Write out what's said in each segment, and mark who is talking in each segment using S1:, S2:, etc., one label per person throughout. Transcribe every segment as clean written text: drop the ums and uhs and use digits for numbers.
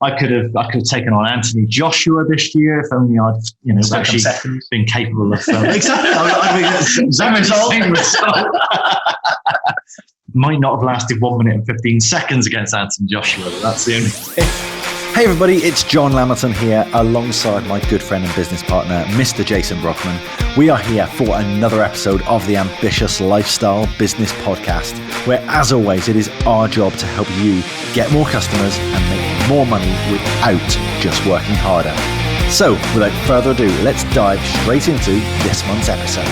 S1: I could have taken on Anthony Joshua this year if only I'd actually been capable of exactly. Same result. Might not have lasted 1 minute and 15 seconds against Anthony Joshua. But that's the only.
S2: Hey everybody, it's John Lamberton here alongside my good friend and business partner, Mr. Jason Brockman. We are here for another episode of the Ambitious Lifestyle Business Podcast, where as always, it is our job to help you get more customers and make more money without just working harder. So without further ado, let's dive straight into this month's episode.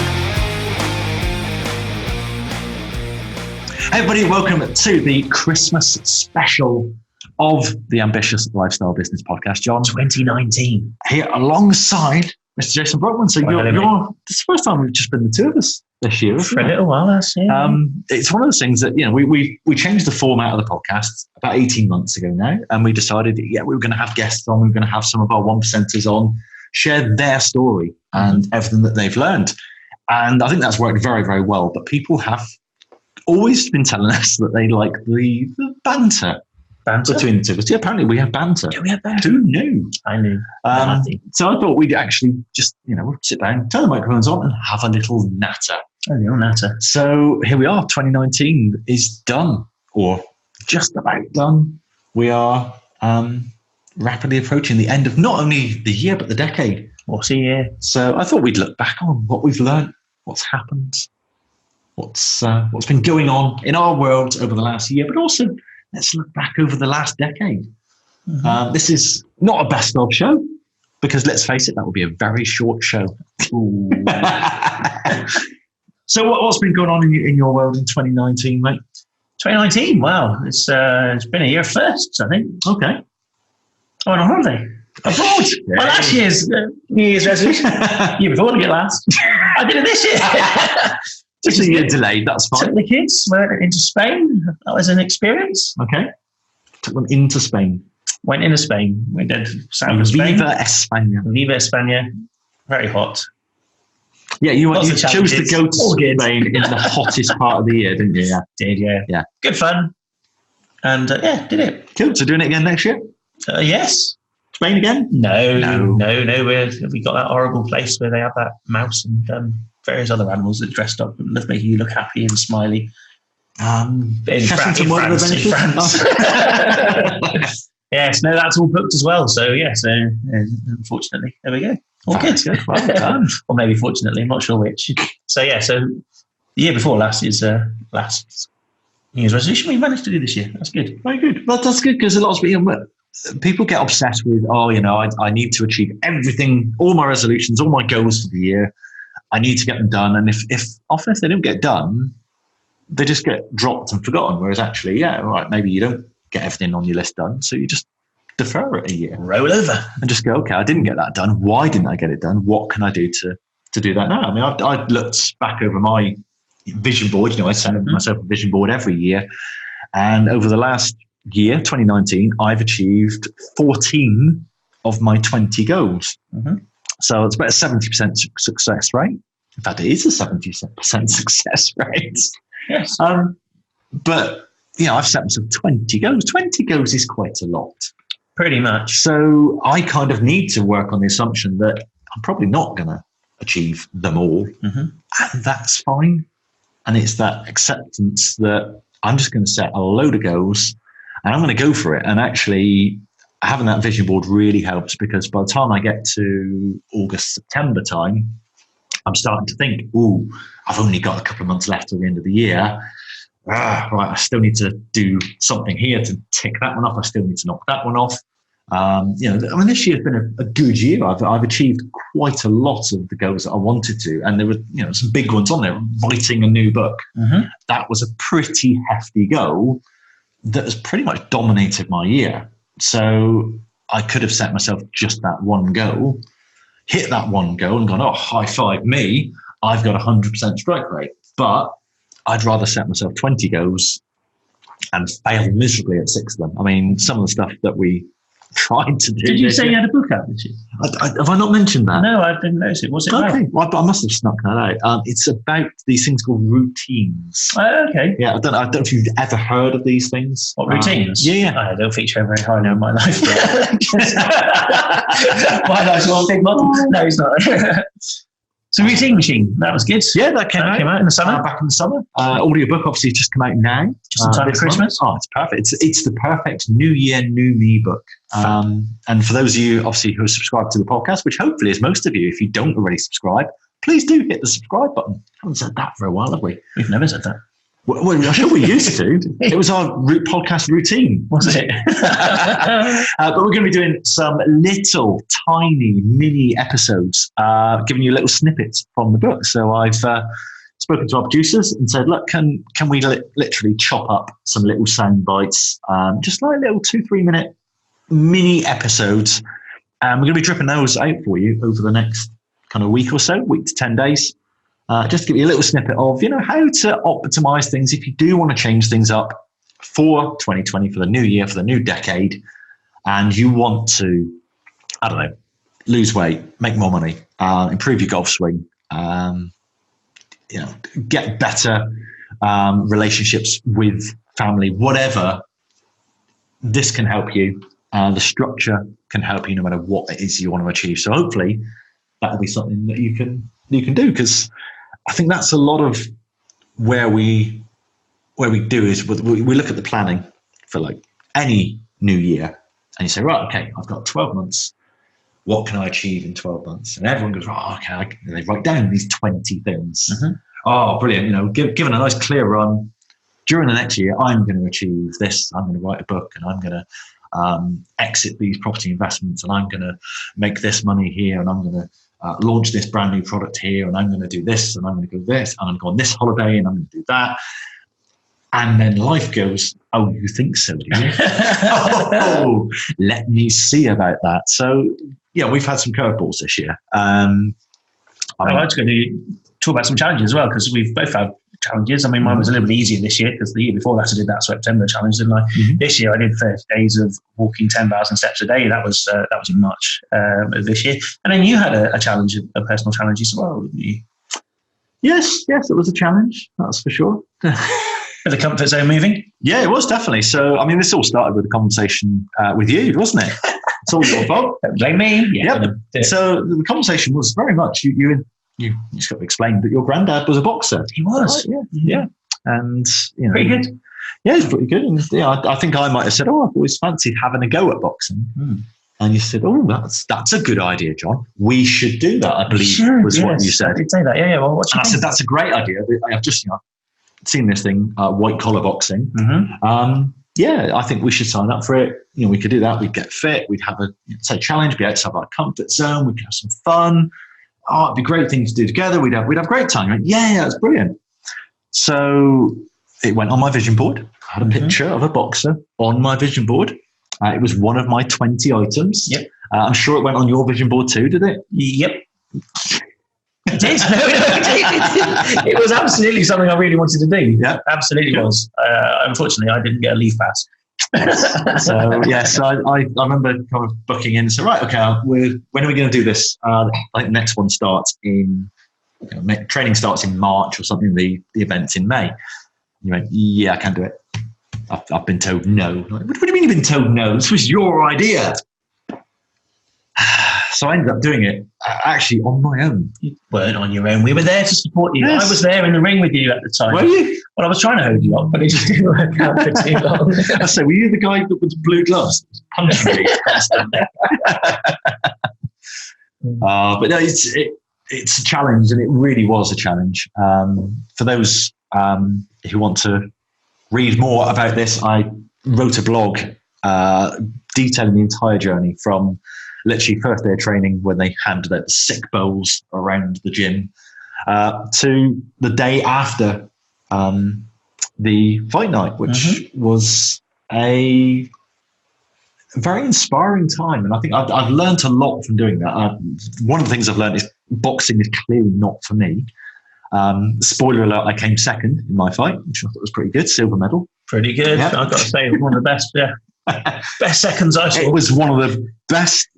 S1: Hey everybody, welcome to the Christmas special of the Ambitious Lifestyle Business Podcast, John.
S3: 2019.
S1: Here alongside Mr. Jason Brockman. So it's the first time we've just been the two of us this year.
S3: For a little while, that's
S1: it's one of those things that, we changed the format of the podcast about 18 months ago now, and we decided, we were going to have guests on, we were going to have some of our 1%ers on, share their story and everything that they've learned. And I think that's worked very, very well. But people have always been telling us that they like the banter between the two of us. Yeah, apparently we have banter.
S3: Do we have banter?
S1: Who knew?
S3: I knew.
S1: So I thought we'd actually just, sit down, turn the microphones on and have a little natter.
S3: A little natter.
S1: So here we are. 2019 is done, or just about done. We are rapidly approaching the end of not only the year, but the decade.
S3: What's a year?
S1: So I thought we'd look back on what we've learned, what's happened, what's been going on in our world over the last year, but also let's look back over the last decade. Mm-hmm. This is not a best of show, because let's face it, that would be a very short show. So what's been going on in your world in 2019, mate?
S3: 2019, wow. It's been a year of firsts, I think.
S1: Okay.
S3: I went on holiday. Abroad.
S1: Yeah.
S3: Well, last year's New Year's resolution. Year before to get last. I did it this year.
S1: Just a year delayed, that's fine.
S3: Took the kids, went into Spain. That was an experience.
S1: Okay. Took them into Spain.
S3: Went into Spain. We did south of Spain.
S1: Viva España.
S3: Viva España. Very hot.
S1: Yeah, you chose to go to Spain in the hottest part of the year, didn't you? Yeah.
S3: Did, yeah. Good fun. And did it.
S1: Cool. So doing it again next year?
S3: Yes.
S1: Spain again?
S3: No. We got that horrible place where they have that mouse and various other animals that dressed up and making you look happy and smiley. In France. Yes, no, that's all booked as well. So unfortunately, there we go. All good.
S1: Well done.
S3: Or maybe fortunately, I'm not sure which. So the year before last is last New Year's resolution we managed to do this year. That's good.
S1: Very good. Well, that's good, because a lot of people get obsessed with, I need to achieve everything, all my resolutions, all my goals for the year. I need to get them done. And if often they don't get done, they just get dropped and forgotten. Whereas actually, maybe you don't get everything on your list done. So you just defer it a year.
S3: Roll over.
S1: And just go, okay, I didn't get that done. Why didn't I get it done? What can I do to do that now? I mean, I've looked back over my vision board. I set myself a vision board every year. And over the last year, 2019, I've achieved 14 of my 20 goals. Mm-hmm. So it's about a 70% success rate. In fact, it is a 70% success rate.
S3: Yes.
S1: But, I've set myself 20 goals. 20 goals is quite a lot.
S3: Pretty much.
S1: So I kind of need to work on the assumption that I'm probably not going to achieve them all. Mm-hmm. And that's fine. And it's that acceptance that I'm just going to set a load of goals and I'm going to go for it. And actually, having that vision board really helps, because by the time I get to August, September time, I'm starting to think, I've only got a couple of months left till the end of the year. Right, I still need to do something here to tick that one off. I still need to knock that one off. This year's been a good year. I've achieved quite a lot of the goals that I wanted to. And there were, some big ones on there. Writing a new book. Mm-hmm. That was a pretty hefty goal that has pretty much dominated my year. So I could have set myself just that one goal, hit that one goal and gone, high five me, I've got 100% strike rate. But I'd rather set myself 20 goals and fail miserably at 6 of them. I mean, some of the stuff that we trying to do.
S3: Did you
S1: this
S3: say you
S1: year.
S3: had a book out this year?
S1: Have I not mentioned that?
S3: No, I didn't notice it. What's it about?
S1: Okay, well, I must have snuck that out. It's about these things called routines.
S3: Okay.
S1: Yeah, I don't know if you've ever heard of these things.
S3: What, routines?
S1: Yeah.
S3: I don't feature very highly in my life. My life's one big model. No, it's not. So Routine Machine, that was good.
S1: Yeah, that came out
S3: in the summer.
S1: Back in the summer. Audiobook obviously just come out now.
S3: Just in time for
S1: this
S3: Christmas.
S1: month. Oh, it's perfect. It's the perfect New Year, New Me book. And for those of you, obviously, who are subscribed to the podcast, which hopefully is most of you, if you don't already subscribe, please do hit the subscribe button. haven't said that for a while, have we?
S3: We've never said that.
S1: Well, I'm sure we used to. It was our podcast routine.
S3: Was it?
S1: But we're going to be doing some little tiny mini episodes, giving you little snippets from the book. So I've spoken to our producers and said, look, can we literally chop up some little sound bites, just like little 2-3 minute mini episodes. And we're going to be dripping those out for you over the next kind of week or so, week to 10 days. Just to give you a little snippet of, how to optimize things if you do want to change things up for 2020, for the new year, for the new decade, and you want to, I don't know, lose weight, make more money, improve your golf swing, get better relationships with family, whatever. This can help you. The structure can help you no matter what it is you want to achieve. So hopefully that'll be something that you can do, because I think that's a lot of where we do is we look at the planning for like any new year, and you say, right, okay, I've got 12 months. What can I achieve in 12 months? And everyone goes, oh, okay. And they write down these 20 things. Mm-hmm. Oh, brilliant. Given a nice clear run during the next year, I'm going to achieve this. I'm going to write a book, and I'm going to exit these property investments, and I'm going to make this money here, and I'm going to launch this brand new product here, and I'm going to do this, and I'm going to go this, and I'm going to go on this holiday, and I'm going to do that. And then life goes, oh, you think so, do you? Oh, let me see about that. So, yeah, we've had some curveballs this year.
S3: I'd like to talk about some challenges as well, because we've both had challenges. I mean, mine was a little bit easier this year, because the year before that I did that September challenge, didn't I? Mm-hmm. This year I did 30 days of walking 10,000 steps a day. That was in March of this year. And then you had a challenge, a personal challenge as well, didn't you? Yes, it was a challenge, that's for sure. The comfort zone moving?
S1: Yeah, it was definitely. So, I mean, this all started with a conversation with you, wasn't it? It's all your fault.
S3: Don't blame me.
S1: Yeah. Yep. So the conversation was very much you just got to explain that your granddad was a boxer.
S3: He was.
S1: Right? Yeah. And
S3: pretty good.
S1: Yeah, he's pretty good. And I think I might have said, "Oh, I've always fancied having a go at boxing." And you said, "Oh, that's a good idea, John. We should do that." I believe was what you said.
S3: I did say that. Yeah. Well,
S1: I said that's a great idea. I've just seen this thing, white collar boxing. Mm-hmm. Yeah, I think we should sign up for it. We could do that. We'd get fit. We'd have a challenge. Be outside our comfort zone. We could have some fun. Oh, it'd be a great thing to do together. We'd have a great time. Right? Yeah, that's brilliant. So it went on my vision board. I had a picture of a boxer on my vision board. It was one of my 20 items.
S3: Yep.
S1: I'm sure it went on your vision board too, did it?
S3: Yep. It did. It was absolutely something I really wanted to do. Yeah, absolutely was. Unfortunately, I didn't get a leave pass.
S1: So I remember kind of booking in. So right, okay, when are we going to do this? I think the next one starts in training starts in March or something. The event's in May. You went, yeah, I can't do it. I've been told no. Like, what do you mean you've been told no? This was your idea. So I ended up doing it actually on my own.
S3: You weren't on your own. We were there to support you. Yes. I was there in the ring with you at the time.
S1: Were you?
S3: Well, I was trying to hold you up, but it just didn't work out for too long.
S1: I say, were you the guy with the blue gloves punching me constantly? But no, it's a challenge, and it really was a challenge. For those who want to read more about this, I wrote a blog detailing the entire journey from literally first day of training when they handed out the sick bowls around the gym to the day after the fight night, which was a very inspiring time. And I think I've learned a lot from doing that. One of the things I've learned is boxing is clearly not for me. Spoiler alert, I came second in my fight, which I thought was pretty good. Silver medal.
S3: Pretty good. I've got to say, one of the best. Yeah. Best seconds I saw.
S1: It was one of the best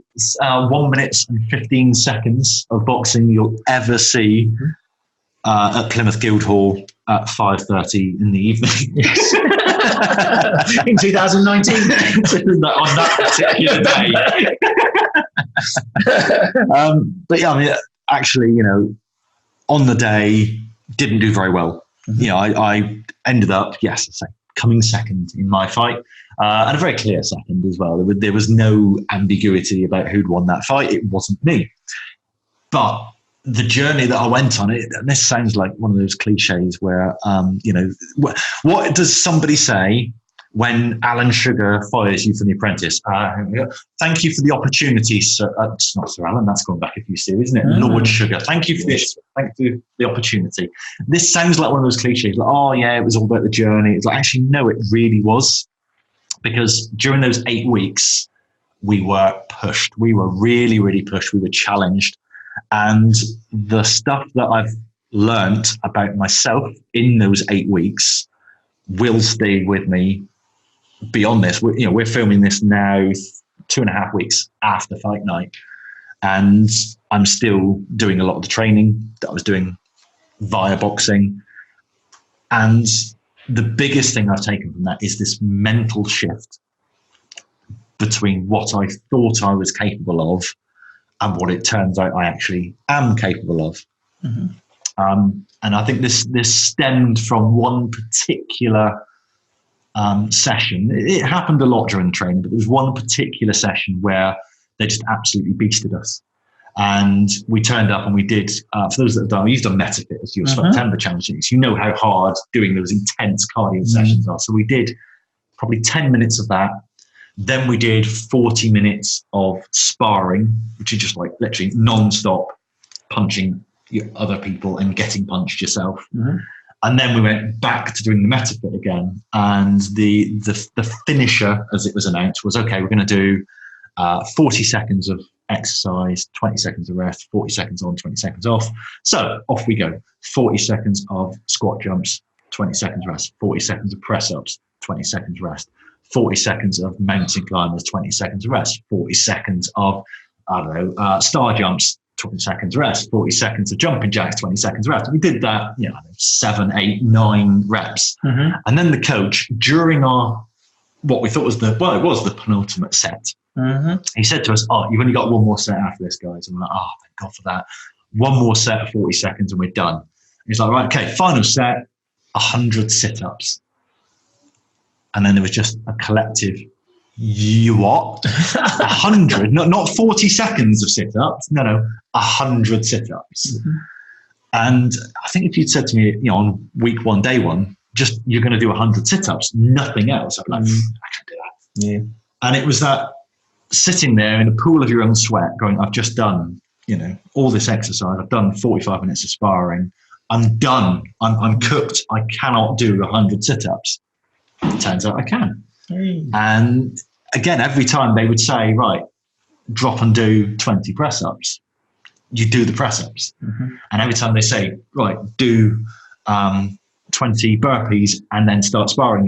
S1: 1 minute and 15 seconds of boxing you'll ever see at Plymouth Guildhall at 5:30 in the evening.
S3: In 2019.
S1: On that particular day. But yeah, I mean, actually, on the day, didn't do very well. I ended up, coming second in my fight, and a very clear second as well. There was no ambiguity about who'd won that fight. It wasn't me. But the journey that I went on, and this sounds like one of those cliches where, what does somebody say when Alan Sugar fires you from The Apprentice? Thank you for the opportunity, sir. It's not Sir Alan, that's going back a few series, isn't it? Lord Sugar. Thank you for this. Thank you for the opportunity. This sounds like one of those cliches, like, oh yeah, it was all about the journey. It's like, actually, no, it really was. Because during those 8 weeks, we were pushed. We were really, really pushed. We were challenged. And the stuff that I've learnt about myself in those 8 weeks will stay with me beyond this. We're filming this now 2.5 weeks after fight night, and I'm still doing a lot of the training that I was doing via boxing. And the biggest thing I've taken from that is this mental shift between what I thought I was capable of and what it turns out I actually am capable of. And I think this stemmed from one particular session. It happened a lot during the training, but there was one particular session where they just absolutely beasted us. And we turned up and we did, for those that have done, you've done MetaFit as your September challenges, you know how hard doing those intense cardio sessions are. So we did probably 10 minutes of that. Then we did 40 minutes of sparring, which is just like literally non-stop punching other people and getting punched yourself. And then we went back to doing the MetaFit again. And the finisher, as it was announced, was, okay, we're going to do 40 seconds of exercise, 20 seconds of rest, 40 seconds on, 20 seconds off. So off we go. 40 seconds of squat jumps, 20 seconds rest, 40 seconds of press-ups, 20 seconds rest, 40 seconds of mountain climbers, 20 seconds rest, 40 seconds of, star jumps, 20 seconds rest, 40 seconds of jumping jacks, 20 seconds rest. We did that, 7, 8, 9 reps. And then the coach, during what we thought was it was the penultimate set, he said to us, you've only got one more set after this, guys. And we're like, thank God for that. One more set of 40 seconds and we're done. And he's like, right, okay, final set, 100 sit-ups. And then there was just a collective, you what? 100, not 40 seconds of sit-ups. No, 100 sit-ups. And I think if you'd said to me, on week 1, day 1, just you're going to do 100 sit-ups, nothing else, I'd be like, I can do that. Yeah. And it was that sitting there in a pool of your own sweat going, I've just done, all this exercise. I've done 45 minutes of sparring. I'm done. I'm cooked. I cannot do 100 sit-ups. It turns out I can. And again, every time they would say, right, drop and do 20 press-ups, you do the press-ups. And every time they say, right, do 20 burpees and then start sparring,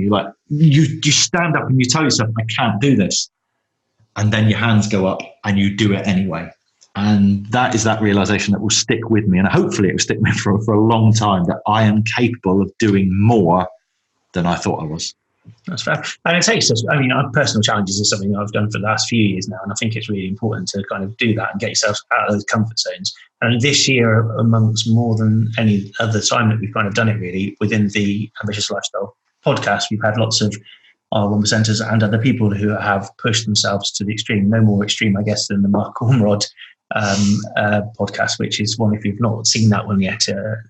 S1: you stand up and you tell yourself, I can't do this. And then your hands go up and you do it anyway. And that is that realization that will stick with me. And hopefully it will stick with me for a long time, that I am capable of doing more than I thought I was.
S3: That's fair. And it takes us, personal challenges is something that I've done for the last few years now. And I think it's really important to kind of do that and get yourself out of those comfort zones. And this year, amongst more than any other time that we've kind of done it really, within the Ambitious Lifestyle podcast, we've had lots of our 1%ers and other people who have pushed themselves to the extreme. No more extreme, I guess, than the Mark Ormrod podcast, which is one, if you've not seen that one yet,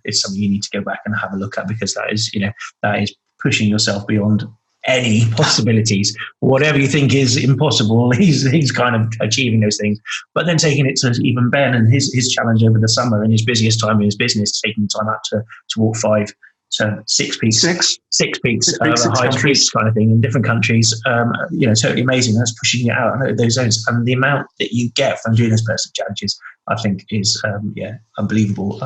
S3: it's something you need to go back and have a look at, because that is pushing yourself beyond any possibilities. Whatever you think is impossible, he's kind of achieving those things. But then taking it to even Ben and his challenge over the summer, in his busiest time in his business, taking time out to walk 5 to 6 peaks, six peaks, high peaks kind of thing in different countries. Totally amazing. That's pushing it out of those zones, and the amount that you get from doing those personal challenges, I think, is unbelievable.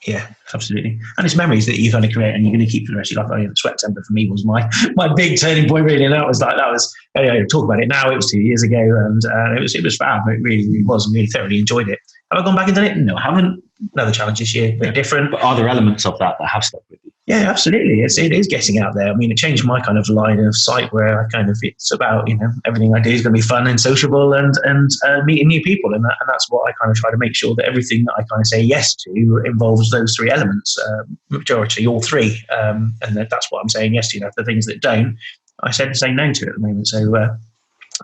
S3: Yeah, absolutely. And it's memories that you're going to create and you're going to keep for the rest of your life. I mean, September for me was my big turning point, really. And that was talk about it now. It was 2 years ago, and it was fab. It really was. And really thoroughly enjoyed it. Have I gone back and done it? No, I haven't. Another challenge this year, a bit different.
S1: But are there elements of that have stuck with you?
S3: Yeah, absolutely. It is getting out there. I mean, it changed my kind of line of sight where I kind of, it's about, everything I do is going to be fun and sociable and meeting new people. And that's what I kind of try to make sure that everything that I kind of say yes to involves those three elements, majority, all three. And that's what I'm saying yes to. The things that don't, I tend to say no to at the moment.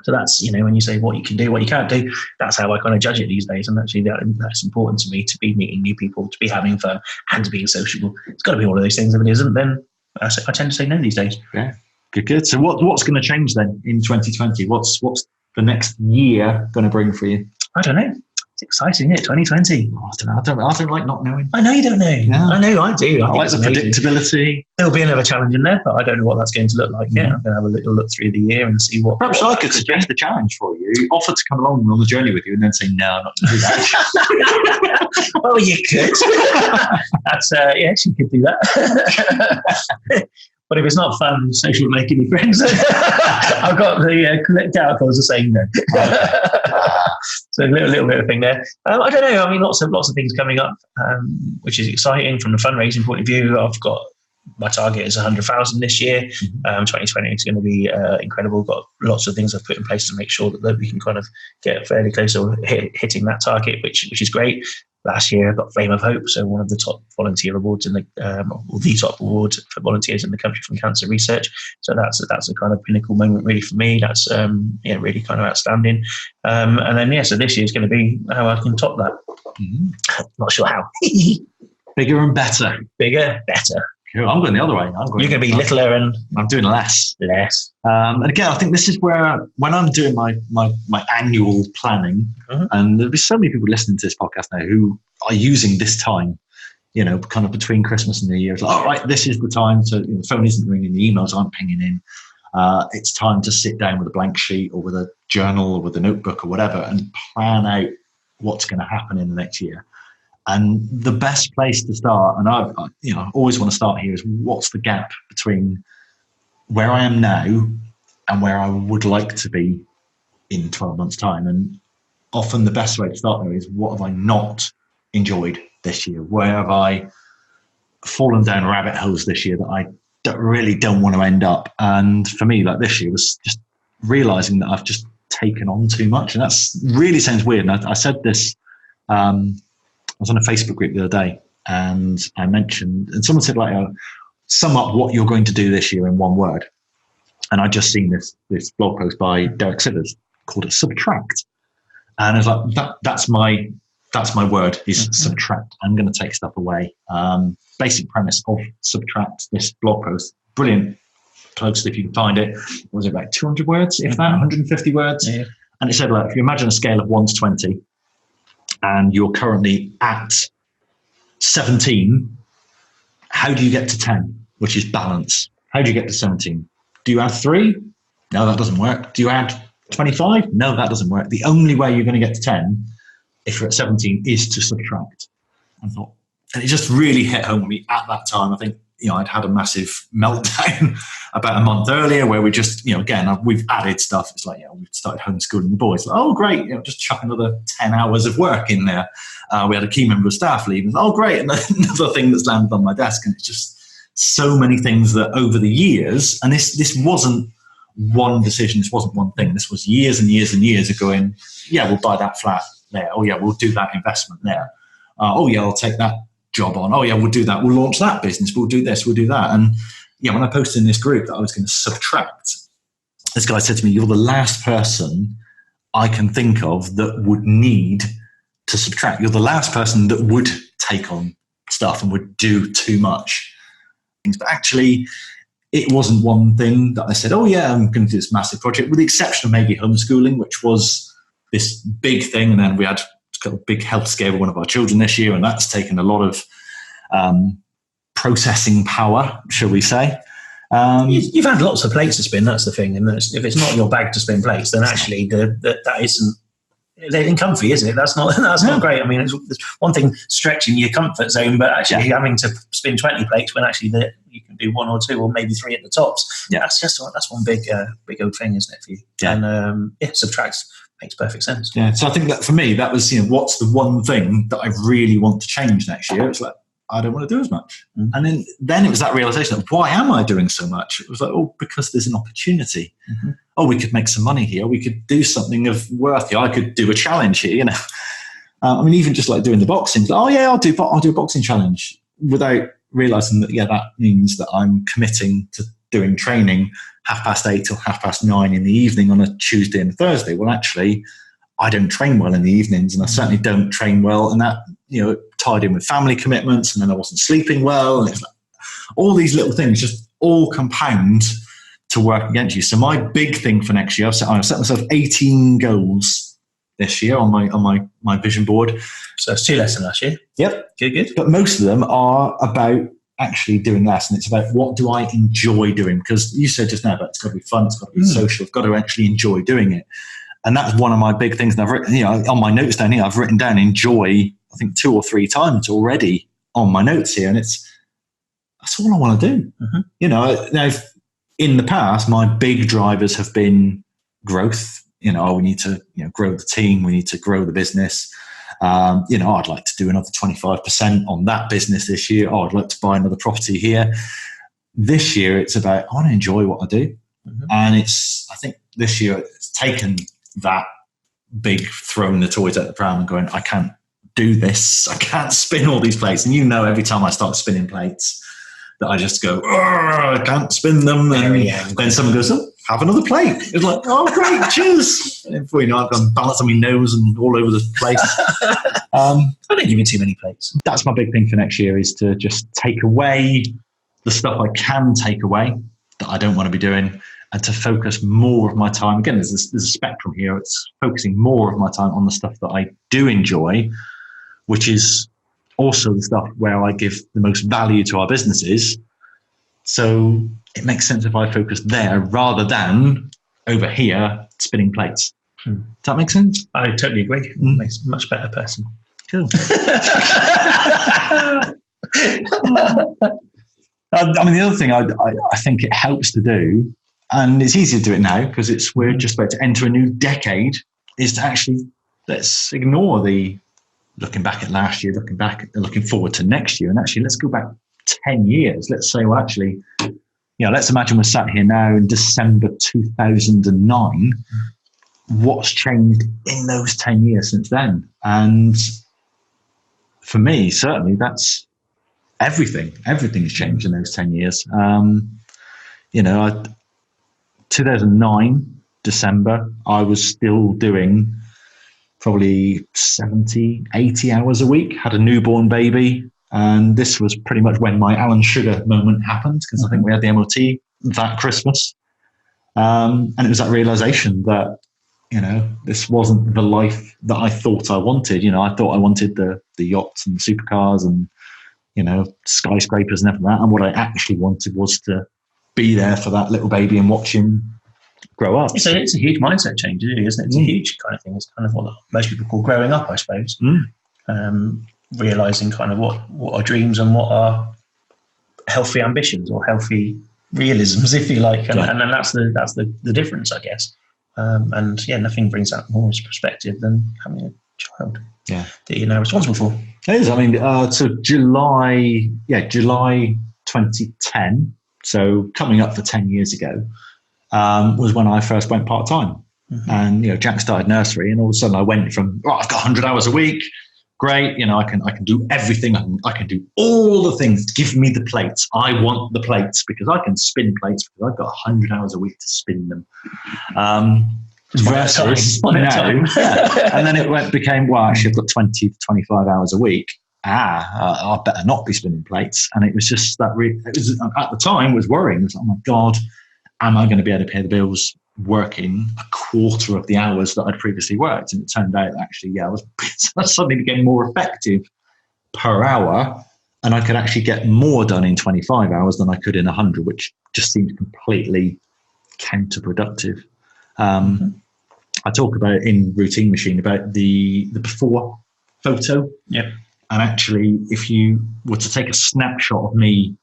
S3: So that's, when you say what you can do, what you can't do, that's how I kind of judge it these days. And actually that's important to me, to be meeting new people, to be having fun and to being sociable. It's got to be all of those things. If it isn't, then I tend to say no these days.
S1: Yeah, good. So what's going to change then in 2020? What's the next year going to bring for you?
S3: I don't know. It's exciting, isn't it? 2020.
S1: I don't like not knowing.
S3: I know you don't know. Yeah. I know I do.
S1: I like the predictability.
S3: There'll be another challenge in there, but I don't know what that's going to look like. Yeah, I'm going to have a little look through the year and see what.
S1: Perhaps I could suggest a challenge for you. Offer to come along on the journey with you, and then say no, I'm not going to do that.
S3: Well, you could. That's yes, you could do that. But if it's not fun, social, making new friends, I've got the correct outcomes of saying no. So a little bit of thing there. I don't know. I mean, lots of things coming up, which is exciting from the fundraising point of view. I've got my target is 100,000 this year. 2020 is going to be incredible. Got lots of things I've put in place to make sure that we can kind of get fairly close to hitting that target, which is great. Last year, I got Flame of Hope, so one of the top volunteer awards or the top award for volunteers in the country from cancer research. So that's a kind of pinnacle moment really for me. That's really kind of outstanding. And then so this year is going to be how I can top that. Not sure how.
S1: Bigger and better.
S3: Bigger, better.
S1: Cool. I'm going the other way.
S3: You're going to be littler and
S1: I'm doing less.
S3: And
S1: again, I think this is where, when I'm doing my annual planning, and there'll be so many people listening to this podcast now who are using this time, kind of between Christmas and New Year. It's like, all right, this is the time to, the phone isn't ringing, the emails aren't pinging in. It's time to sit down with a blank sheet or with a journal or with a notebook or whatever and plan out what's going to happen in the next year. And the best place to start, and I always want to start here, is what's the gap between where I am now and where I would like to be in 12 months' time. And often the best way to start there is, what have I not enjoyed this year? Where have I fallen down rabbit holes this year that I really don't want to end up? And for me, like this year, was just realizing that I've just taken on too much. And that's really sounds weird. And I said this, I was on a Facebook group the other day, and I mentioned, and someone said, sum up what you're going to do this year in one word. And I just seen this blog post by Derek Sivers called it Subtract. And I was like, that's my word, is subtract. I'm going to take stuff away. Basic premise of Subtract, this blog post, brilliant post if you can find it. Was it about 200 words, if that, 150 words? Yeah. And it said, if you imagine a scale of 1 to 20, and you're currently at 17, how do you get to 10, which is balance? How do you get to 17? Do you add 3? No, that doesn't work. Do you add 25? No, that doesn't work. The only way you're going to get to 10, if you're at 17, is to subtract. And it just really hit home with me at that time. I think, I'd had a massive meltdown about a month earlier where we just, again, we've added stuff. It's like, we've started homeschooling the boys. Like, oh, great. Just chuck another 10 hours of work in there. We had a key member of staff leave. And, oh, great. And another thing that's landed on my desk. And it's just so many things that over the years, and this wasn't one decision. This wasn't one thing. This was years and years and years of going, we'll buy that flat there. Oh, we'll do that investment there. I'll take that job on. We'll do that. We'll launch that business. We'll do this. We'll do that. And when I posted in this group that I was going to subtract, this guy said to me, "You're the last person I can think of that would need to subtract. You're the last person that would take on stuff and would do too much." But actually, it wasn't one thing that I said, I'm going to do this massive project, with the exception of maybe homeschooling, which was this big thing. And then we had got a big health scare with one of our children this year, and that's taken a lot of processing power, shall we say.
S3: You've had lots of plates to spin, that's the thing. And if it's not your bag to spin plates, then actually that isn't it ain't comfy, is it? That's not great. I mean, it's one thing stretching your comfort zone, but actually having to spin 20 plates when actually you can do 1 or 2 or maybe 3 at the tops. Yeah, that's one big old thing, isn't it, for you? Yeah. And subtracts makes perfect sense.
S1: Yeah. So I think that for me, that was, what's the one thing that I really want to change next year? It's like, I don't want to do as much. Mm-hmm. And then it was that realization of, why am I doing so much? It was like, because there's an opportunity. Mm-hmm. We could make some money here. We could do something of worth here. I could do a challenge here, I mean, even just like doing the boxing. I'll do a boxing challenge, without realizing that, that means that I'm committing to doing training 8:30 till 9:30 in the evening on a Tuesday and Thursday. Well, actually, I don't train well in the evenings, and I certainly don't train well. And that, tied in with family commitments, and then I wasn't sleeping well. And it's like all these little things just all compound to work against you. So my big thing for next year, I've set myself 18 goals this year on my vision board.
S3: So it's 2 less than last year.
S1: Yep.
S3: Good.
S1: But most of them are about actually doing less, and it's about, what do I enjoy doing? Because you said just now about, it's got to be fun, it's got to be social, I've got to actually enjoy doing it. And that's one of my big things. And I've written, on my notes down here, I've written down enjoy, I think 2 or 3 times already on my notes here. And that's all I want to do. Mm-hmm. Now, in the past, my big drivers have been growth. We need to, grow the team. We need to grow the business. I'd like to do another 25% on that business this year. I'd like to buy another property here. This year, it's about, I want to enjoy what I do. Mm-hmm. And I think this year it's taken that big throwing the toys at the pram and going, I can't do this. I can't spin all these plates. And every time I start spinning plates, that I just go, I can't spin them. And then someone goes, have another plate. It's like, great, cheers. And before you know, I've got balance on my nose and all over the place.
S3: I don't give you too many plates.
S1: That's my big thing for next year, is to just take away the stuff I can take away that I don't want to be doing, and to focus more of my time. Again, there's a spectrum here. It's focusing more of my time on the stuff that I do enjoy, which is also the stuff where I give the most value to our businesses. So it makes sense if I focus there rather than over here spinning plates. Does that make sense?
S3: I totally agree. Makes a much better person.
S1: Cool. I mean, the other thing I think it helps to do, and it's easy to do it now because we're just about to enter a new decade, is to actually, let's ignore the looking back at last year, looking forward to next year, and actually let's go back 10 years. Let's say, well, actually, let's imagine we're sat here now in December 2009. What's changed in those 10 years since then? And for me, certainly, that's everything. Everything's changed in those 10 years. 2009, December, I was still doing probably 70, 80 hours a week, had a newborn baby. And this was pretty much when my Alan Sugar moment happened, because I think we had the MOT that Christmas. And it was that realization that, this wasn't the life that I thought I wanted. I thought I wanted the yachts and the supercars and, skyscrapers and everything like that. And what I actually wanted was to be there for that little baby and watch him grow up.
S3: It's a huge mindset change, isn't it? It's a huge kind of thing. It's kind of what most people call growing up, I suppose. Realizing kind of what are dreams and what are healthy ambitions or healthy realisms, if you like. And then that's the difference, I guess. Nothing brings that more into perspective than having a child that you're now responsible for.
S1: It is. I mean, so July 2010, so coming up for 10 years ago, was when I first went part-time. Mm-hmm. And, Jack started nursery, and all of a sudden I went from, I've got 100 hours a week. Great. I can do everything. I can do all the things. Give me the plates. I want the plates because I can spin plates because I've got 100 hours a week to spin them. Versus now, and then it became, actually I've got 20 to 25 hours a week. I better not be spinning plates. And it was just that, at the time, was worrying. It was like, oh my God, am I going to be able to pay the bills working a quarter of the hours that I'd previously worked? And it turned out that actually, I suddenly became more effective per hour, and I could actually get more done in 25 hours than I could in 100, which just seemed completely counterproductive. I talk about in Routine Machine about the before photo.
S3: Yep.
S1: And actually, if you were to take a snapshot of me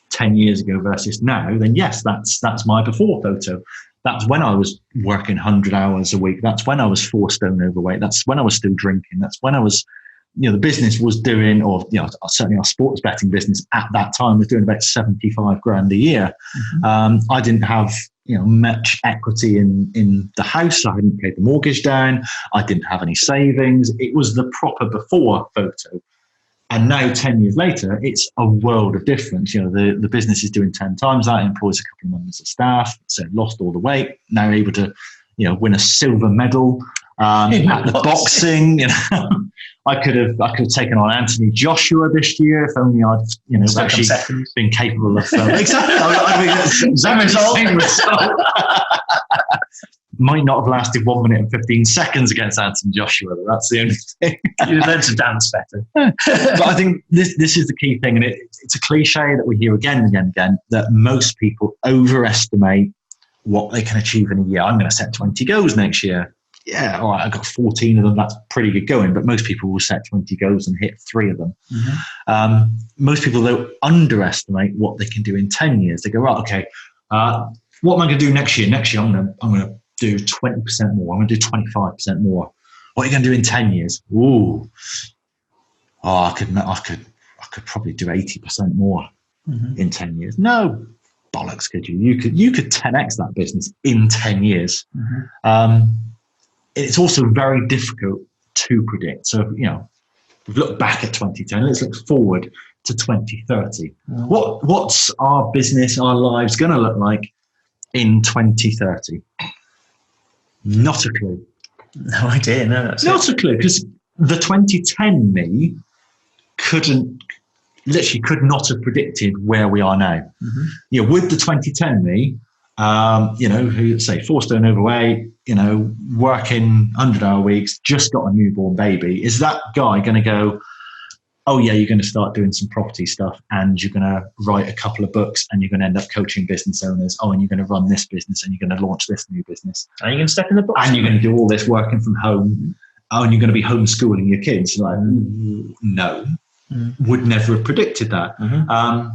S1: 10 years ago versus now, then yes, that's my before photo. That's when I was working 100 hours a week. That's when I was 4 stone overweight. That's when I was still drinking. That's when I was, the business was doing, or, certainly our sports betting business at that time was doing about 75 grand a year. Mm-hmm. I didn't have, much equity in the house. I hadn't paid the mortgage down. I didn't have any savings. It was the proper before photo. And now 10 years later, it's a world of difference. The business is doing 10 times that, employs a couple of members of staff, so lost all the weight, now able to, win a silver medal at the boxing. I could have taken on Anthony Joshua this year if only I'd, actually been capable of. Exactly. Same result. Might not have lasted 1 minute and 15 seconds against Anthony Joshua. But that's the only thing.
S3: You learn to dance better.
S1: But I think this is the key thing, and it's a cliche that we hear again and again and again, that most people overestimate what they can achieve in a year. I'm going to set 20 goals next year. Yeah, all right, I've got 14 of them. That's pretty good going. But most people will set 20 goals and hit 3 of them. Mm-hmm. Most people, though, underestimate what they can do in 10 years. They go, right, okay, what am I going to do next year? Next year, I'm going to do 20% more. I'm going to do 25% more. What are you going to do in 10 years? Ooh, I could probably do 80% more in 10 years. No, bollocks, could you? You could 10x that business in 10 years. Mm-hmm. It's also very difficult to predict. So, we've looked back at 2010. Let's look forward to 2030. Mm-hmm. What's our business, our lives going to look like in 2030? Not a clue.
S3: No idea. No, that's
S1: not a clue, because the 2010 me could not have predicted where we are now. Mm-hmm. With the 2010 me, who say 4 stone overweight, working 100-hour weeks, just got a newborn baby. Is that guy going to go, oh yeah, you're going to start doing some property stuff and you're going to write a couple of books and you're going to end up coaching business owners. Oh, and you're going to run this business and you're going to launch this new business.
S3: And you're going to step in the box.
S1: And you're going to do all this working from home. Oh, and you're going to be homeschooling your kids. Like, no, would never have predicted that. Mm-hmm.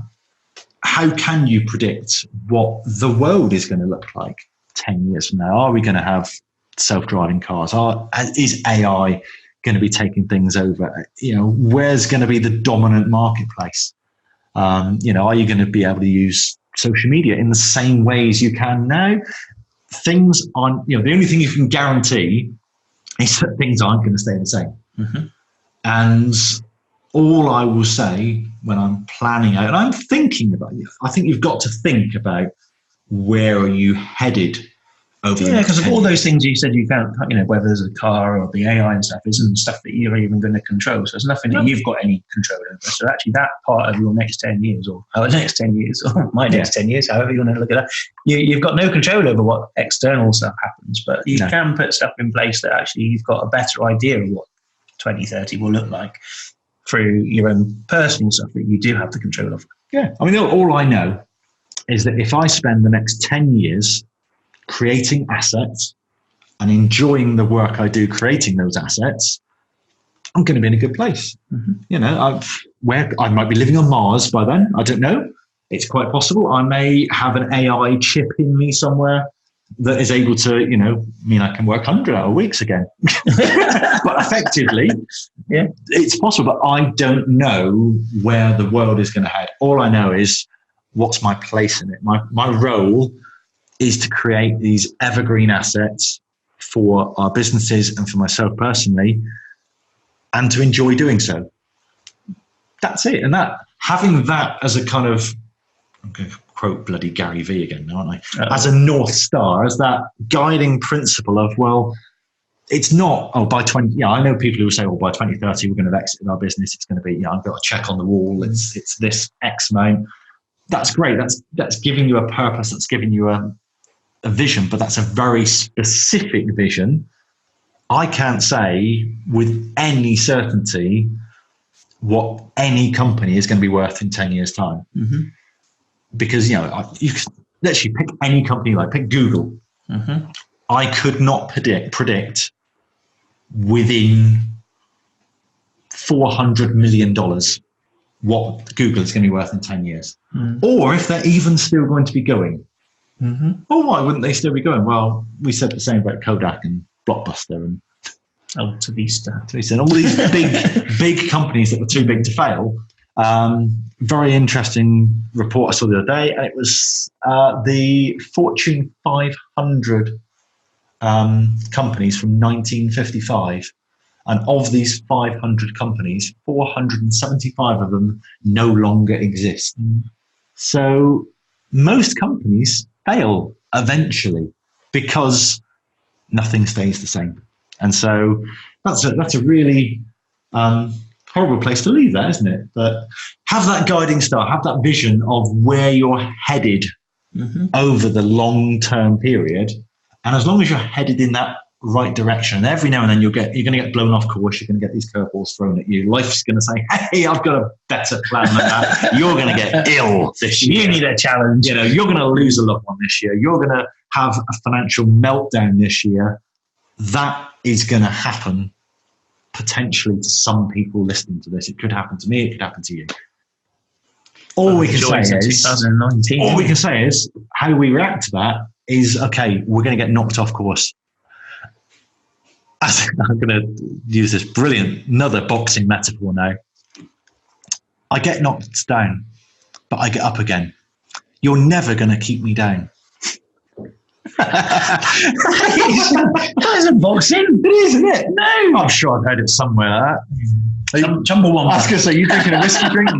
S1: How can you predict what the world is going to look like 10 years from now? Are we going to have self-driving cars? Is AI going to be taking things over? Where's going to be the dominant marketplace? Are you going to be able to use social media in the same ways you can now? Things aren't, the only thing you can guarantee is that things aren't going to stay the same. Mm-hmm. And all I will say when I'm planning out, and I'm thinking about it, I think you've got to think about where are you headed over.
S3: Yeah, because of all those things you said you can't, whether there's a car or the AI and stuff, isn't stuff that you're even going to control. So there's nothing that you've got any control over. So actually that part of your next 10 years or our next 10 years or my next 10 years, however you want to look at that, you've got no control over what external stuff happens, but you can put stuff in place that actually you've got a better idea of what 2030 will look like through your own personal stuff that you do have the control of.
S1: Yeah. I mean, all I know is that if I spend the next 10 years creating assets and enjoying the work I do creating those assets, I'm going to be in a good place. Mm-hmm. I might be living on Mars by then. I don't know. It's quite possible. I may have an AI chip in me somewhere that is able to, I can work 100-hour weeks again. But effectively, it's possible. But I don't know where the world is going to head. All I know is what's my place in it. My role is to create these evergreen assets for our businesses and for myself personally, and to enjoy doing so. That's it. And having that as a kind of, I'm going to quote bloody Gary Vee again, aren't I? As a North Star, as that guiding principle of, well, it's not, by 20, I know people who say, by 2030, we're going to exit our business. It's going to be, I've got a check on the wall. It's this X amount. That's great. That's giving you a purpose. That's giving you a vision, but that's a very specific vision. I can't say with any certainty what any company is going to be worth in 10 years' time. Mm-hmm. Because, you can literally pick any company, like pick Google. Mm-hmm. I could not predict within $400 million what Google is going to be worth in 10 years. Or if they're even still going to be going. Or why wouldn't they still be going? Well, we said the same about Kodak and Blockbuster and
S3: Altavista.
S1: And all these big companies that were too big to fail. Very interesting report I saw the other day, and it was the Fortune 500 companies from 1955. And of these 500 companies, 475 of them no longer exist. So most companies fail eventually because nothing stays the same. And so that's a really horrible place to leave that, isn't it? But have that guiding star, have that vision of where you're headed over the long-term period. And as long as you're headed in that right direction, every now and then you're going to get blown off course. You're going to get these curveballs thrown at you. Life's going to say, "Hey, I've got a better plan than that." You're going to get ill this year.
S3: You need a challenge.
S1: You're going to lose a loved one this year. You're going to have a financial meltdown this year. That is going to happen potentially to some people listening to this. It could happen to me. It could happen to you. All we can say is how we react to that is, okay, we're going to get knocked off course. I'm going to use this another boxing metaphor now. I get knocked down, but I get up again. You're never going to keep me down.
S3: That isn't boxing.
S1: It is, isn't it?
S3: No.
S1: I'm sure I've heard it somewhere like that.
S3: Jumbo one.
S1: I was going to say, you drinking a whiskey drink?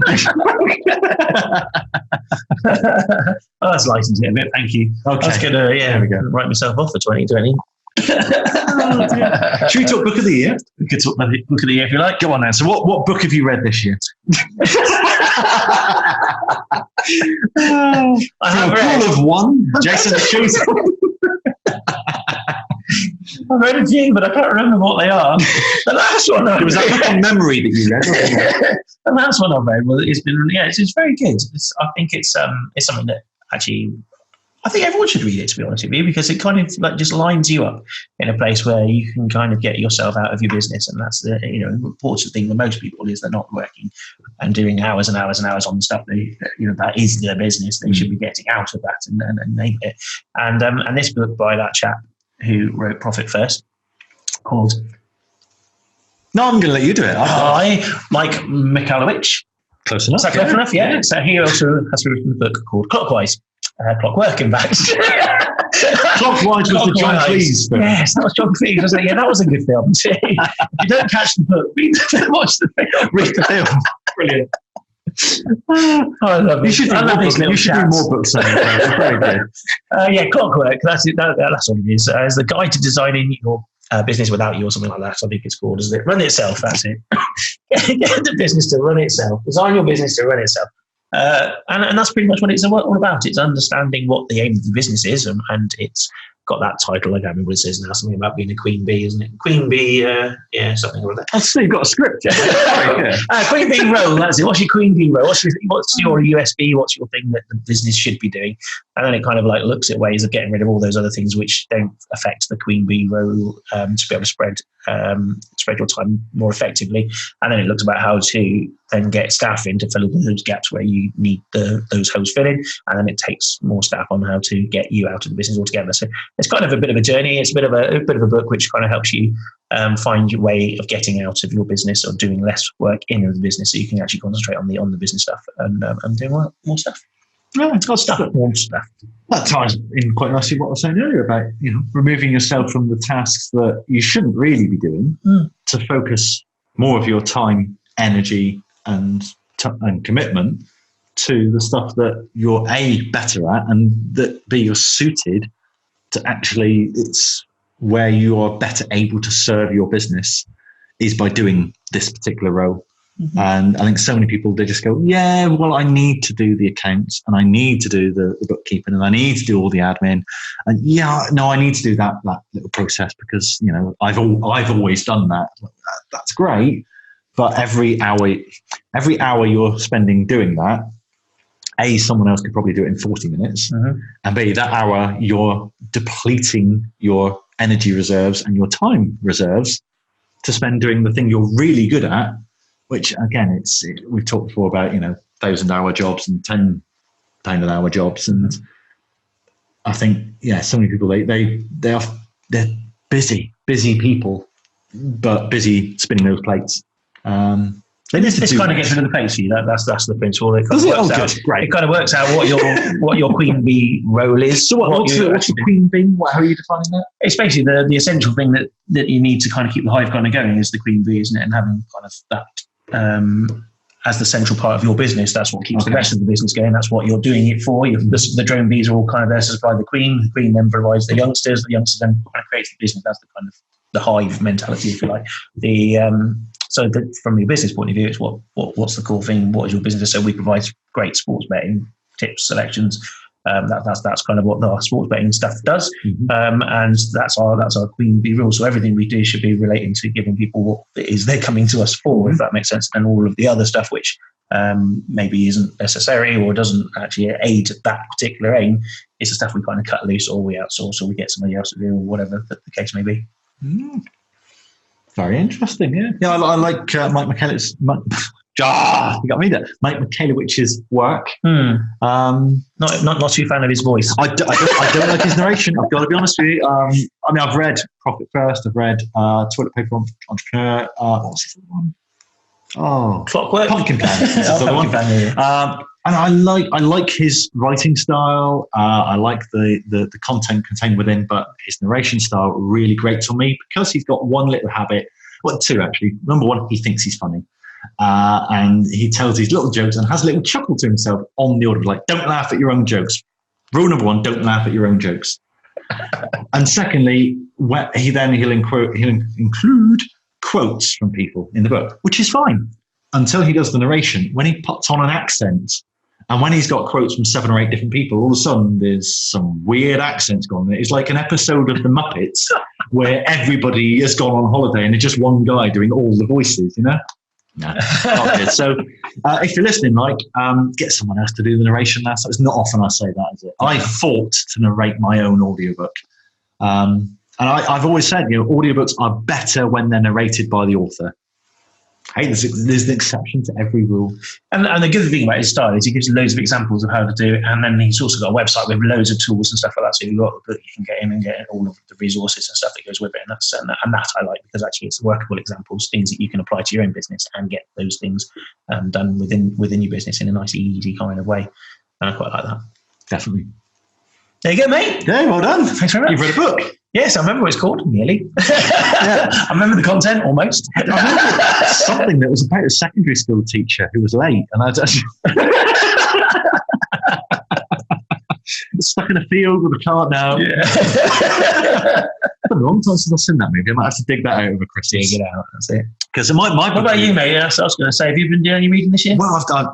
S3: Oh, that's licensing it a bit. Thank you.
S1: Okay.
S3: I was going to write myself off for 2020.
S1: Should we talk book of the year?
S3: We could talk about book of the year if you like.
S1: Go on then. So what book have you read this year?
S3: I have read
S1: of one. Jason has chosen.
S3: I've read a few, but I can't remember what they are. The last one I
S1: was that book on memory that you read?
S3: The last one I've read, well, it's very good. I think it's something that actually I think everyone should read it, to be honest with you, because it kind of like just lines you up in a place where you can kind of get yourself out of your business. And that's the important thing for most people is they're not working and doing hours and hours and hours on the stuff that is their business. They should be getting out of that and name it. And this book by that chap who wrote Profit First called...
S2: No, I'm going to let you do it.
S3: Mike Michalowicz.
S2: Close enough.
S3: Is that close enough? Yeah. So he also has written a book called Clockwise. Clockwork, in fact.
S1: Clockwise was the John Cleese film.
S3: Yes, that was John Cleese. I was like, yeah, that was a good film. If you don't catch the book, watch the film.
S1: Read the film.
S3: Brilliant. I love it.
S1: You should do more books. Very good.
S3: Clockwork. That's it. That's what it is. It's the guide to designing your business without you, or something like that. I think it's called, isn't it? Run itself. That's it. Get the business to run itself. Design your business to run itself. And that's pretty much what it's all about. It's understanding what the aim of the business is, and it's got that title. I can't remember what it says now. Something about being a queen bee, isn't it? Queen bee, something like that.
S1: I see you've got a script. Yeah.
S3: Queen bee role. That's it. What's your queen bee role? What's your USB? What's your thing that the business should be doing? And then it kind of like looks at ways of getting rid of all those other things which don't affect the queen bee role to be able to spread your time more effectively. And then it looks about how to then get staff in to fill in those gaps where you need those holes filling. And then it takes more staff on how to get you out of the business altogether. So it's kind of a bit of a journey. It's a bit of a book which kind of helps you find your way of getting out of your business or doing less work in the business, so you can actually concentrate on the business stuff and doing more stuff.
S1: Yeah, it's got stuff.
S3: More stuff.
S1: That ties in quite nicely what I was saying earlier about removing yourself from the tasks that you shouldn't really be doing to focus more of your time, energy, and commitment to the stuff that you're better at, and that you're suited to. Actually, it's where you are better able to serve your business is by doing this particular role. Mm-hmm. And I think so many people, they just go, yeah, well, I need to do the accounts, and I need to do the bookkeeping, and I need to do all the admin, and I need to do that little process because I've always done that. That's great, but every hour you're spending doing that A, someone else could probably do it in 40 minutes. And B, that hour, you're depleting your energy reserves and your time reserves to spend doing the thing you're really good at, which again, we've talked before about, 1,000-hour jobs and £10 an hour jobs. And I think, so many people, they're busy people, but busy spinning those plates.
S3: This kind of gets rid of the plates for you. That's the principle. It kind of works out what your queen bee role is.
S1: So what's the queen bee? How are you defining that?
S3: It's basically the essential thing that you need to kind of keep the hive kind of going is the queen bee, isn't it? And having kind of that as the central part of your business, that's what keeps the rest of the business going. That's what you're doing it for. The drone bees are all kind of there to supply the queen. The queen then provides the youngsters. The youngsters then kind of creates the business. That's the kind of the hive mentality, if you like. So from your business point of view, it's what's the core thing? What is your business? So we provide great sports betting tips, selections. That's kind of what our sports betting stuff does, and that's our queen bee rule. So everything we do should be relating to giving people what it is they're coming to us for, if that makes sense. And all of the other stuff which maybe isn't necessary or doesn't actually aid that particular aim is the stuff we kind of cut loose or we outsource or we get somebody else to do or whatever the case may be.
S1: Very interesting, yeah. I like Mike Michalewicz's you got me there. Mike Michalewicz's work.
S3: Not too fan of his voice.
S1: I don't like his narration. I've got to be honest with you. I've read Profit First. I've read Toilet Paper Entrepreneur. What was his other one? Oh,
S3: Clockwork.
S1: Pumpkin Plan.
S3: Pumpkin Plan.
S1: And I like his writing style. I like the content contained within, but his narration style really grates on me because he's got one little habit. Well, two actually. Number one, he thinks he's funny. And he tells these little jokes and has a little chuckle to himself on the order of like, don't laugh at your own jokes. Rule number one, don't laugh at your own jokes. And secondly, he'll include quotes from people in the book, which is fine until he does the narration. When he puts on an accent and when he's got quotes from 7 or 8 different people, all of a sudden there's some weird accents going on. It's like an episode of The Muppets where everybody has gone on holiday and it's just one guy doing all the voices, No, not good. So if you're listening, get someone else to do the narration. It's not often I say that, is it? I fought to narrate my own audiobook. And I've always said, audiobooks are better when they're narrated by the author. Hey, there's an exception to every rule.
S3: And the good thing about his style is he gives loads of examples of how to do it. And then he's also got a website with loads of tools and stuff like that. So you've got the book, you can get in and get all of the resources and stuff that goes with it. And that I like because actually it's workable examples, things that you can apply to your own business and get those things done within your business in a nice, easy kind of way. And I quite like that.
S1: Definitely.
S3: There you go, mate.
S1: Yeah, well done.
S3: Thanks very much.
S1: You've read a book.
S3: Yes, I remember what it's called, nearly. I remember the content, almost.
S1: I remember something that was about a secondary school teacher who was late, and I just stuck in a field with a cart now.
S3: Yeah.
S1: It's been a long time since I've seen that movie. I might have to dig that out over Christmas.
S3: Dig it out, that's it.
S1: Because what
S3: about you, mate? I was going to say, have you been doing any reading this year?
S1: Well, I've done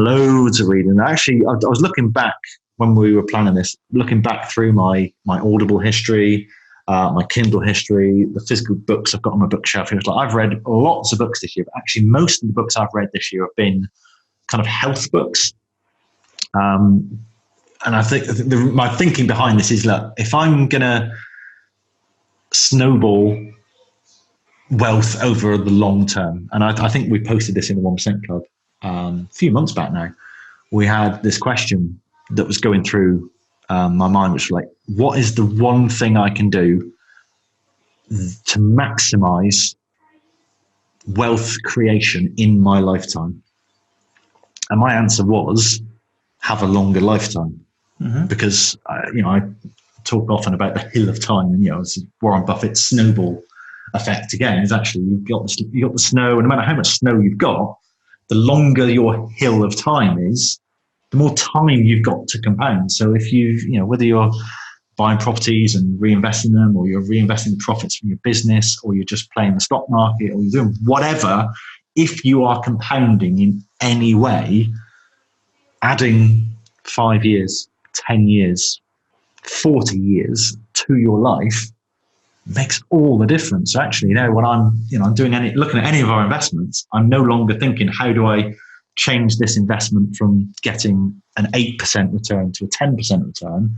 S1: loads of reading. Actually, I was looking back when we were planning this, looking back through my Audible history, my Kindle history, the physical books I've got on my bookshelf. It was like I've read lots of books this year, but actually most of the books I've read this year have been kind of health books. And I think my thinking behind this is, look, if I'm going to snowball wealth over the long term, and I think we posted this in the 1% Club a few months back now, we had this question that was going through my mind, which was like, what is the one thing I can do to maximize wealth creation in my lifetime? And my answer was have a longer lifetime. Because I talk often about the hill of time, and it's Warren Buffett's snowball effect again. Is actually you've got the snow, and no matter how much snow you've got, the longer your hill of time is, the more time you've got to compound. So if whether you're buying properties and reinvesting them, or you're reinvesting the profits from your business, or you're just playing the stock market, or you're doing whatever, if you are compounding in any way, adding 5 years, 10 years, 40 years to your life makes all the difference. So actually, when I'm looking at any of our investments, I'm no longer thinking, how do I change this investment from getting an 8% return to a 10% return,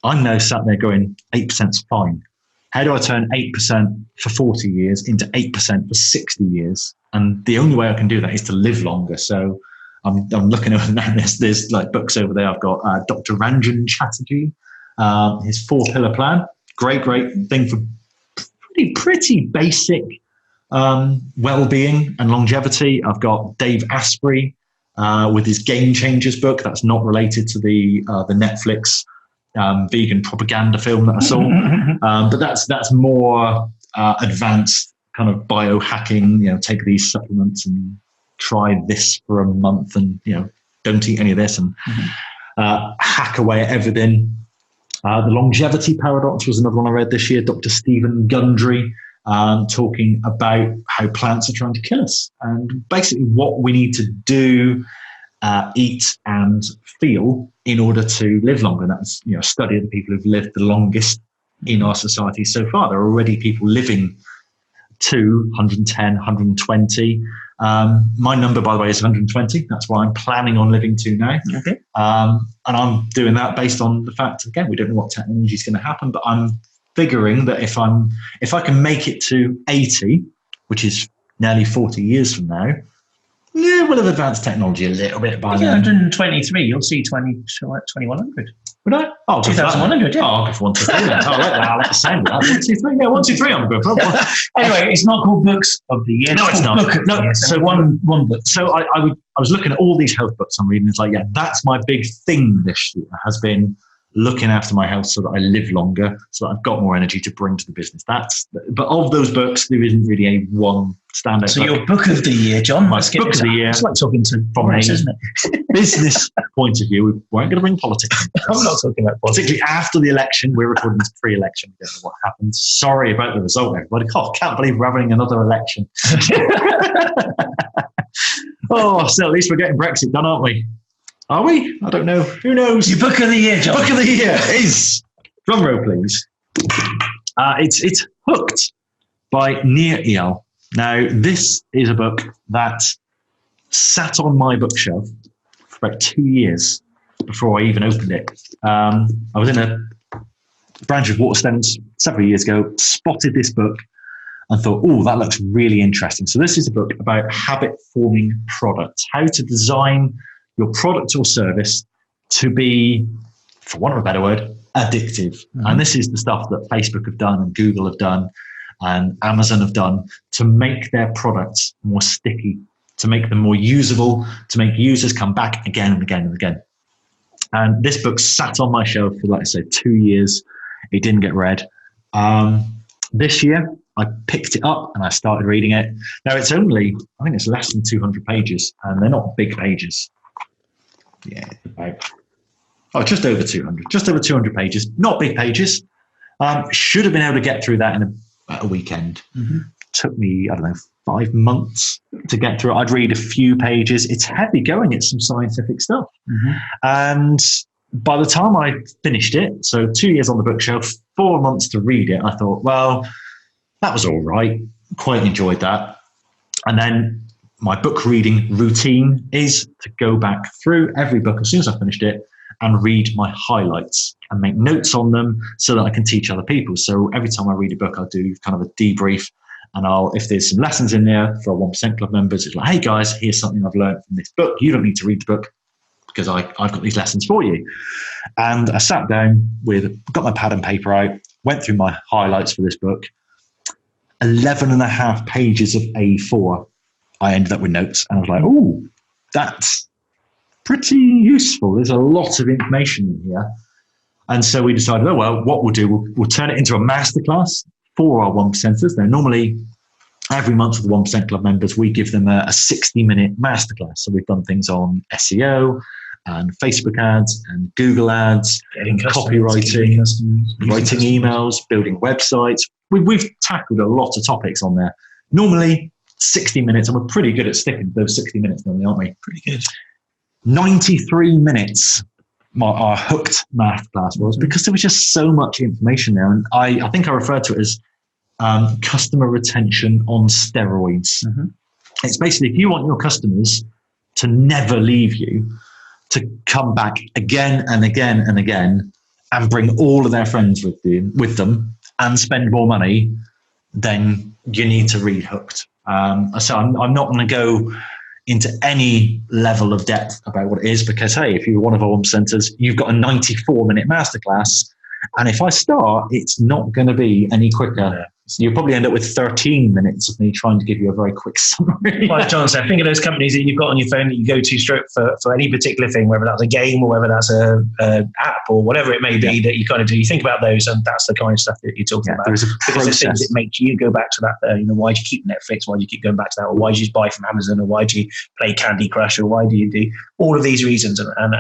S1: I'm now sat there going, 8% is fine. How do I turn 8% for 40 years into 8% for 60 years? And the only way I can do that is to live longer. So I'm looking over now, there's like books over there. I've got Dr. Ranjan Chatterjee, his 4-pillar plan. Great thing for pretty basic well-being and longevity. I've got Dave Asprey with his Game Changers book. That's not related to the Netflix vegan propaganda film that I saw, but that's more advanced kind of biohacking. Take these supplements and try this for a month, and don't eat any of this, and hack away at everything. The Longevity Paradox was another one I read this year. Dr. Stephen Gundry talking about how plants are trying to kill us, and basically what we need to do, eat and feel in order to live longer. And that's a study of the people who've lived the longest in our society so far. There are already people living to 110, 120. My number, by the way, is 120. That's what I'm planning on living to now.
S3: Okay.
S1: And I'm doing that based on the fact, again, we don't know what technology is going to happen, but I'm figuring that if I can make it to 80, which is nearly 40 years from now, we'll have advanced technology a little bit by then.
S3: 123, you'll see 2100.
S1: Would I? Oh,
S3: 2100, yeah.
S1: Oh, I'll go for 1, 2, 3 then. I'll let the same. 1, 2, 3. Yeah, 1, 2, 3 I'm good for.
S3: Anyway, it's not called Books of the Year.
S1: No, it's not.
S3: Book of the year. So one book.
S1: So I was looking at all these health books I'm reading. It's like, that's my big thing this year, has been looking after my health so that I live longer, so that I've got more energy to bring to the business. But of those books, there isn't really a one standout.
S3: So your book of the year, John.
S1: My book of the year.
S3: It's like talking to Boris, isn't it?
S1: Business point of view, we weren't going to bring politics.
S3: I'm not talking about politics.
S1: Particularly after the election. We're recording this pre-election. We don't know what happened. Sorry about the result, everybody. Can't believe we're having another election. So at least we're getting Brexit done, aren't we? Are we? I don't know. Who knows?
S3: Your book of the year, John.
S1: Book of the year is, drum roll please, it's Hooked by Nir Eyal. Now, this is a book that sat on my bookshelf for about 2 years before I even opened it. I was in a branch of Waterstones several years ago, spotted this book and thought, that looks really interesting. So this is a book about habit-forming products, how to design your product or service to be, for want of a better word, addictive. Mm-hmm. And this is the stuff that Facebook have done and Google have done and Amazon have done to make their products more sticky, to make them more usable, to make users come back again and again and again. And this book sat on my shelf for, like I said, 2 years. It didn't get read. This year, I picked it up and I started reading it. Now, it's only, I think it's less than 200 pages, and they're not big pages. Yeah, just over 200 pages, not big pages. Should have been able to get through that in a weekend. Mm-hmm. Took me, 5 months to get through it. I'd read a few pages. It's heavy going. It's some scientific stuff. Mm-hmm. And by the time I finished it, so 2 years on the bookshelf, 4 months to read it, I thought, well, that was all right. Quite enjoyed that. And then my book reading routine is to go back through every book as soon as I finished it and read my highlights and make notes on them so that I can teach other people. So every time I read a book, I'll do kind of a debrief, and if there's some lessons in there for 1% Club members, it's like, hey guys, here's something I've learned from this book. You don't need to read the book because I've got these lessons for you. And I sat down got my pad and paper out, went through my highlights for this book, 11 and a half pages of A4. I ended up with notes, and I was like, that's pretty useful. There's a lot of information in here. And so we decided, what we'll do, we'll turn it into a masterclass for our 1%ers. Now, normally every month for the 1% Club members, we give them a 60-minute masterclass. So we've done things on SEO and Facebook ads and Google ads, copywriting, writing emails, building websites. We've tackled a lot of topics on there. Normally 60 minutes, and we're pretty good at sticking to those 60 minutes normally, aren't we? Pretty good. 93 minutes our Hooked masterclass was, because there was just so much information there. And I think I referred to it as customer retention on steroids. Mm-hmm. It's basically, if you want your customers to never leave you, to come back again and again and again and bring all of their friends with them and spend more money, then you need to read Hooked. So I'm not going to go into any level of depth about what it is, because, hey, if you're one of our centers, you've got a 94-minute masterclass. And if I start, it's not going to be any quicker. Yeah. So you'll probably end up with 13 minutes of me trying to give you a very quick summary.
S3: Like John said, think of those companies that you've got on your phone that you go to straight for any particular thing, whether that's a game or whether that's a app or whatever it may be that you kind of do. You think about those, and that's the kind of stuff that you're talking about.
S1: There's a
S3: because the things that make you go back to that. Why do you keep Netflix? Why do you keep going back to that? Or why do you buy from Amazon? Or why do you play Candy Crush? Or why do you do all of these reasons? And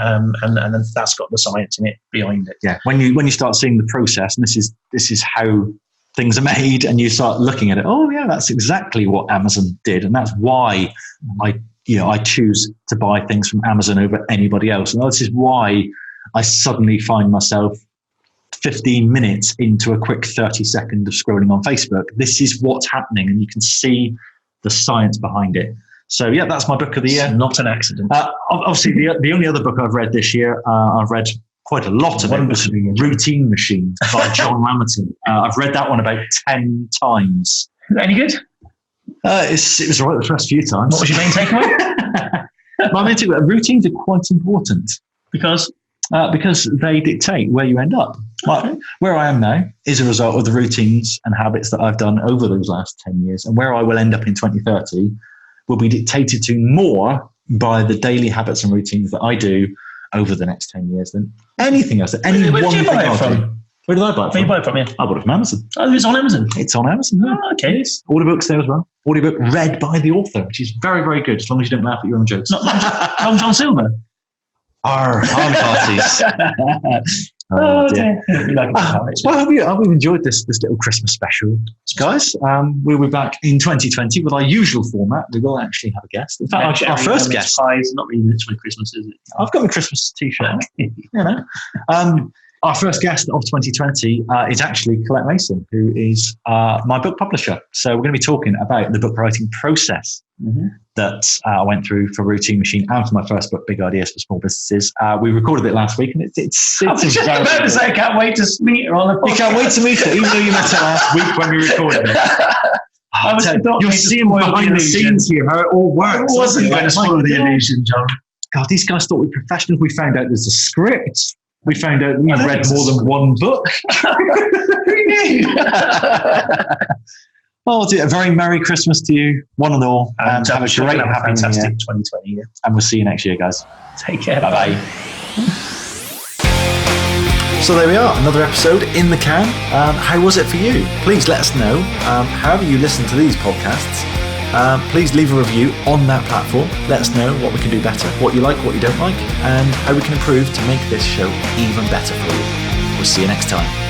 S3: then that's got the science in it behind it.
S1: Yeah. When you start seeing the process, and this is how things are made, and you start looking at it, oh yeah, that's exactly what Amazon did, and that's why I choose to buy things from Amazon over anybody else. And this is why I suddenly find myself 15 minutes into a quick 30 second of scrolling on Facebook. This is what's happening, and you can see the science behind it. So yeah, that's my book of the year.
S3: It's not an accident.
S1: Obviously, the only other book I've read this year, I've read quite a lot of it, was Routine Machine by John Lammerton. I've read that one about 10 times.
S3: Any good?
S1: It was all right the first few times.
S3: What was your main takeaway?
S1: My main takeaway, routines are quite important.
S3: Because
S1: they dictate where you end up. Like, where I am now is a result of the routines and habits that I've done over those last 10 years. And where I will end up in 2030 will be dictated to more by the daily habits and routines that I do over the next 10 years than anything else.
S3: Where did you buy it from?
S1: Where did I buy it from?
S3: Where did you buy it from, yeah?
S1: I bought it from Amazon.
S3: Oh, it's on Amazon?
S1: It's on Amazon. Yeah.
S3: Oh, okay.
S1: Yes. Audiobook's there as well. Audiobook read by the author, which is very, very good, as long as you don't laugh at your own jokes.
S3: Not Long John Silver?
S1: Arm parties.
S3: Oh, dear.
S1: Well, I hope you've enjoyed this little Christmas special, guys. We'll be back in 2020 with our usual format. We will actually have a guest. In fact, our first guest.
S3: Pies, not really literally Christmas, is it?
S1: I've got my Christmas t-shirt. Our first guest of 2020 is actually Colette Mason, who is my book publisher. So we're going to be talking about the book writing process that I went through for Routine Machine and for my first book, Big Ideas for Small Businesses. We recorded it last week, and it's
S3: I was just about to say, I can't wait to meet her on the podcast.
S1: You can't wait to meet her, even though you met her last week when we recorded it. You're seeing behind the scenes here, how it all works.
S3: It wasn't going to spoil the illusion, John.
S1: God, these guys thought we were professionals. We found out there's a script. We found out we've read more than one book.
S3: Who knew?
S1: Well, a very Merry Christmas to you, one and all. And have a great, happy,
S3: fantastic 2020 year.
S1: And we'll see you next year, guys.
S3: Take care.
S1: Bye-bye.
S2: So there we are, another episode in the can. How was it for you? Please let us know. However you listen to these podcasts, please leave a review on that platform. Let us know what we can do better, what you like, what you don't like, and how we can improve to make this show even better for you. We'll see you next time.